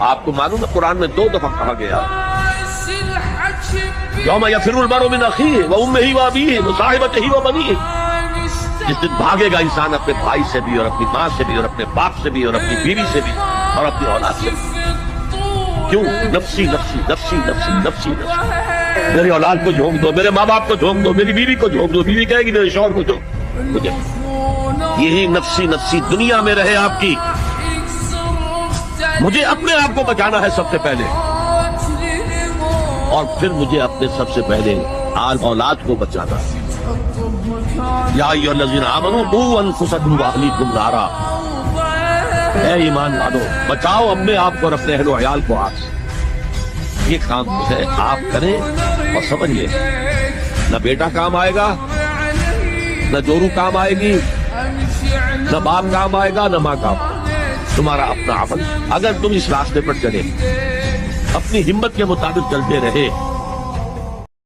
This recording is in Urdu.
آپ کو معلوم ہے قرآن میں 2 دفعہ کہا گیا یوم یفر المرء من اخیہ وامہ وابیہ وصاحبتہ وبنیہ، جس دن بھاگے گا انسان اپنے بھائی سے بھی اور اپنی ماں سے بھی اور اپنے باپ سے بھی اور اپنی بیوی سے بھی اور اپنی اولاد سے بھی۔ کیوں؟ نفسی نفسی نفسی نفسی نفسی نفسی، میری اولاد کو جھونک دو، میرے ماں باپ کو جھونک دو، میری بیوی کو جھونک دو، بیوی کہے گی میرے شوہر کو جھونک مجھے، یہی نفسی نفسی دنیا میں رہے آپ کی۔ مجھے اپنے آپ کو بچانا ہے سب سے پہلے، اور پھر مجھے اپنے سب سے پہلے آل اولاد کو بچانا ہے۔ یا ایھا الذین آمنوا قوا انفسکم واہلیکم نارا، اے ایمان والو بچاؤ اپنے آپ کو اور اپنے اہل و عیال کو آگ سے۔ یہ کام ہے آپ کریں اور سمجھ لیں، نہ بیٹا کام آئے گا، نہ جورو کام آئے گی، نہ باپ کام آئے گا، نہ ماں کام آئے گا، تمہارا اپنا عمل۔ اگر تم اس راستے پر چلے، اپنی ہمت کے مطابق چلتے رہے